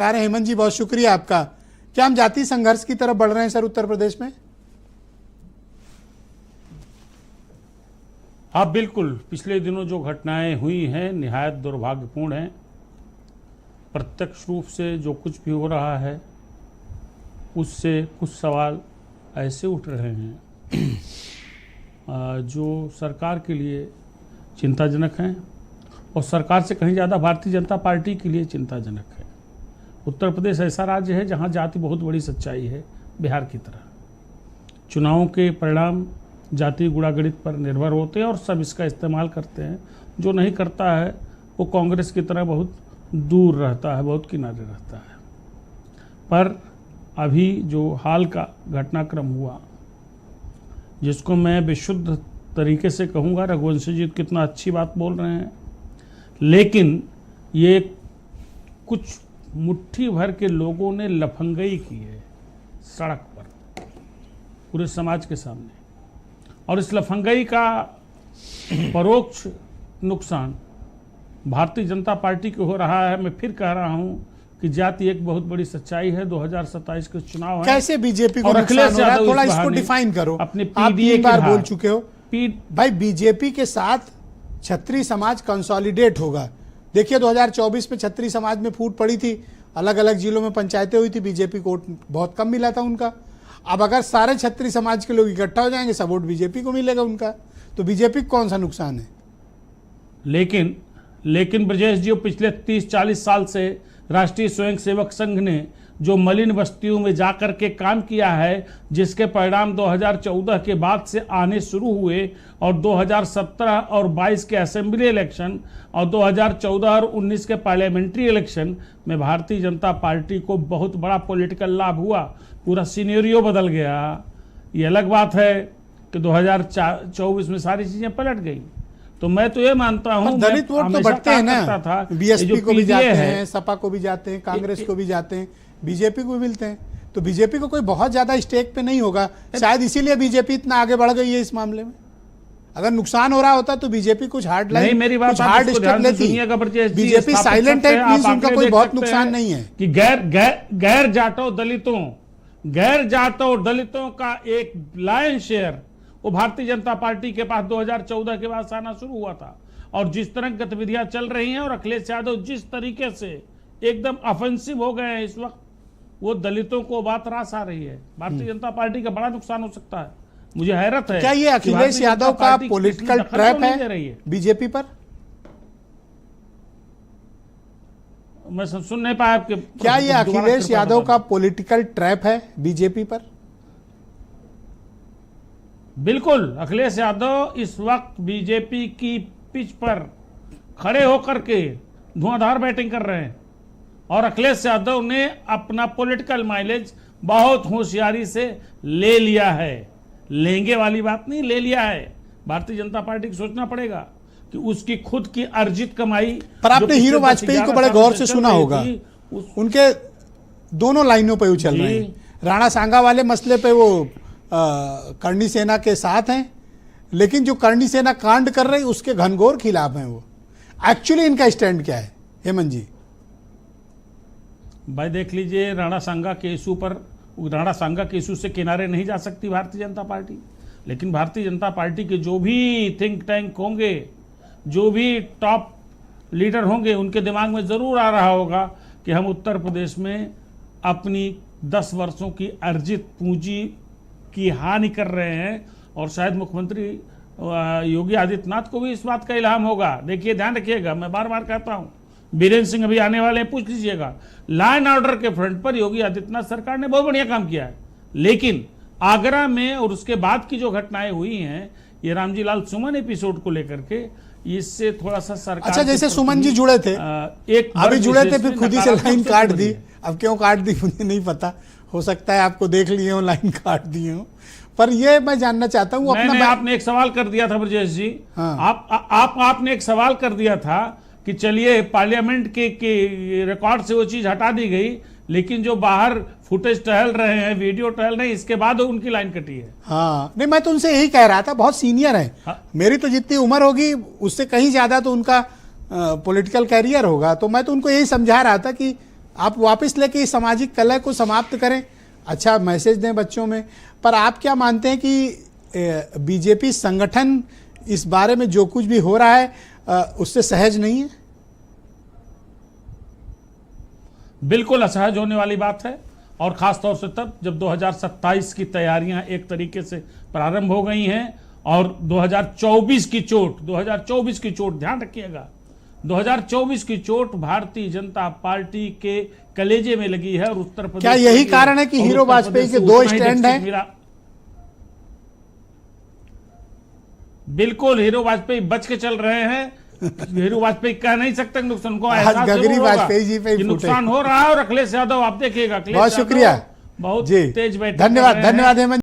रहे हैं। हेमंत जी, बहुत शुक्रिया आपका। क्या हम जातीय संघर्ष की तरफ बढ़ रहे हैं सर उत्तर प्रदेश में? हाँ बिल्कुल, पिछले दिनों जो घटनाएं हुई हैं निहायत दुर्भाग्यपूर्ण हैं। प्रत्यक्ष रूप से जो कुछ भी हो रहा है उससे कुछ सवाल ऐसे उठ रहे हैं जो सरकार के लिए चिंताजनक हैं और सरकार से कहीं ज़्यादा भारतीय जनता पार्टी के लिए चिंताजनक है। उत्तर प्रदेश ऐसा राज्य है जहां जाति बहुत बड़ी सच्चाई है, बिहार की तरह। चुनावों के परिणाम जाति गुणागणित पर निर्भर होते हैं और सब इसका इस्तेमाल करते हैं। जो नहीं करता है वो कांग्रेस की तरह बहुत दूर रहता है, बहुत किनारे रहता है। पर अभी जो हाल का घटनाक्रम हुआ, जिसको मैं विशुद्ध तरीके से कहूँगा, रघुवंशी जी कितना अच्छी बात बोल रहे हैं, लेकिन ये कुछ मुट्ठी भर के लोगों ने लफंगई की है सड़क पर पूरे समाज के सामने, और इस लफंगई का परोक्ष नुकसान भारतीय जनता पार्टी को हो रहा है। मैं फिर कह रहा हूं कि जाति एक बहुत बड़ी सच्चाई है। 2027 के चुनाव है, कैसे बीजेपी को नुकसान हो रहा है, थोड़ा इसको डिफाइन करो। अपने आप 3 बार बोल चुके हो भाई, बीजेपी के साथ क्षत्रिय समाज कंसोलिडेट होगा। देखिए 2024 में क्षत्रिय समाज में फूट पड़ी थी, अलग अलग जिलों में पंचायतें हुई थी, बीजेपी को वोट बहुत कम मिला था उनका। अब अगर सारे क्षत्रिय समाज के लोग इकट्ठा हो जाएंगे, सब वोट बीजेपी को मिलेगा उनका, तो बीजेपी को कौन सा नुकसान है? लेकिन ब्रजेश जी, पिछले 30-40 साल से राष्ट्रीय स्वयंसेवक संघ ने जो मलिन बस्तियों में जाकर के काम किया है, जिसके परिणाम 2014 के बाद से आने शुरू हुए, और 2017 और 22 के असेंबली इलेक्शन और 2014 और 19 के पार्लियामेंट्री इलेक्शन में भारतीय जनता पार्टी को बहुत बड़ा पॉलिटिकल लाभ हुआ। पूरा सिनेरियो बदल गया। ये अलग बात है कि 2024 में सारी चीजें पलट गई। तो मैं तो ये मानता हूँ, दलित वोट तो बढ़ते हैं ना, बीएसपी को भी जाते हैं, सपा को भी जाते हैं, कांग्रेस को भी जाते हैं, बीजेपी को भी मिलते हैं। तो बीजेपी को कोई बहुत ज्यादा स्टेक पे नहीं होगा, शायद इसीलिए बीजेपी इतना आगे बढ़ गई है इस मामले में। अगर नुकसान हो रहा होता तो बीजेपी कुछ हार्ड लाइन, मेरी बात कुछ हार्ड स्टेप लेती। बीजेपी साइलेंट है, प्लीज, उनका कोई बहुत नुकसान नहीं है कि गैर जाटों दलितों का एक लायन शेयर वो भारतीय जनता पार्टी के पास 2014 के बाद आना शुरू हुआ था। और जिस तरह गतिविधियां चल रही हैं और अखिलेश यादव जिस तरीके से एकदम ऑफेंसिव हो गए हैं इस वक्त, वो दलितों को बात रास आ रही है। भारतीय जनता पार्टी का बड़ा नुकसान हो सकता है। मुझे हैरत है, क्या ये अखिलेश यादव का पॉलिटिकल ट्रैप है बीजेपी पर? मैं सुन नहीं पाया आपके। क्या ये अखिलेश यादव का पॉलिटिकल ट्रैप है बीजेपी पर? बिल्कुल, अखिलेश यादव इस वक्त बीजेपी की पिच पर खड़े होकर के धुआंधार बैटिंग कर रहे हैं, और अखिलेश यादव ने अपना पॉलिटिकल माइलेज बहुत होशियारी से ले लिया है। लेंगे वाली बात नहीं, ले लिया है। भारतीय जनता पार्टी को सोचना पड़ेगा कि उसकी खुद की अर्जित कमाई। पर आपने हीरो वाजपेयी को बड़े गौर से सुना होगा, उनके दोनों लाइनों पे उछल रहे हैं। राणा सांगा वाले मसले पे वो करणी सेना के साथ हैं, लेकिन जो करणी सेना कांड कर रही उसके घनघोर खिलाफ हैं। वो एक्चुअली इनका स्टैंड क्या है हेमंत जी? भाई देख लीजिए, राणा सांगा के इशू से किनारे नहीं जा सकती भारतीय जनता पार्टी। लेकिन भारतीय जनता पार्टी के जो भी थिंक टैंक होंगे, जो भी टॉप लीडर होंगे, उनके दिमाग में जरूर आ रहा होगा कि हम उत्तर प्रदेश में अपनी 10 वर्षों की अर्जित पूंजी की हानि कर रहे हैं। और शायद मुख्यमंत्री योगी आदित्यनाथ को भी इस बात का इल्हाम होगा। देखिए, ध्यान रखिएगा, मैं बार बार कहता हूं, बीरेन्द्र सिंह अभी आने वाले हैं, पूछ लीजिएगा। लॉ एंड ऑर्डर के फ्रंट पर योगी आदित्यनाथ सरकार ने बहुत बढ़िया काम किया है। लेकिन आगरा में और उसके बाद की जो घटनाएं हुई हैं, ये रामजी लाल सुमन एपिसोड को लेकर के, इससे थोड़ा सा सरकार। अच्छा, जैसे सुमन जी जुड़े थे, अभी जुड़े थे, फिर खुद ही से लाइन काट दी। अब क्यों काट दी मुझे नहीं पता, हो सकता है आपको देख लिए हो, लाइन काट दिए हो। पर ये मैं जानना चाहता हूँ अपना। आपने एक सवाल कर दिया था ब्रजेश जी। हाँ। आपने एक सवाल कर दिया था कि चलिए पार्लियामेंट के रिकॉर्ड से वो चीज हटा दी गई, लेकिन जो बाहर फुटेज टहल रहे हैं, वीडियो टहल रहे हैं, इसके बाद उनकी लाइन कटी है। हाँ, नहीं, मैं तो उनसे यही कह रहा था, बहुत सीनियर है। हाँ? मेरी तो जितनी उम्र होगी उससे कहीं ज्यादा तो उनका पॉलिटिकल कैरियर होगा। तो मैं तो उनको यही समझा रहा था कि आप वापस लेके इस सामाजिक कलह को समाप्त करें, अच्छा मैसेज दें बच्चों में। पर आप क्या मानते हैं कि बीजेपी संगठन इस बारे में जो कुछ भी हो रहा है उससे सहज नहीं है? बिल्कुल असहज होने वाली बात है, और खास तौर से तब जब 2027 की तैयारियां एक तरीके से प्रारंभ हो गई हैं और 2024 की चोट ध्यान रखिएगा, 2024 की चोट भारतीय जनता पार्टी के कलेजे में लगी है। और उत्तर प्रदेश, क्या यही कारण है कि हीरो वाजपेयी के दो स्टैंड हैं? बिल्कुल, हीरो वाजपेयी बच के चल रहे हैं। हीरो वाजपेयी कह नहीं सकते नुकसान को, आज एहसास गगरी जरूर होगा वाजपेयी जी पे ही कि फूटे। नुकसान हो रहा है। और अखिलेश यादव आप देखिएगा, बहुत शुक्रिया, बहुत जी तेज बैठक धन्यवाद, कर रहे हैं। धन्यवाद हेमंत।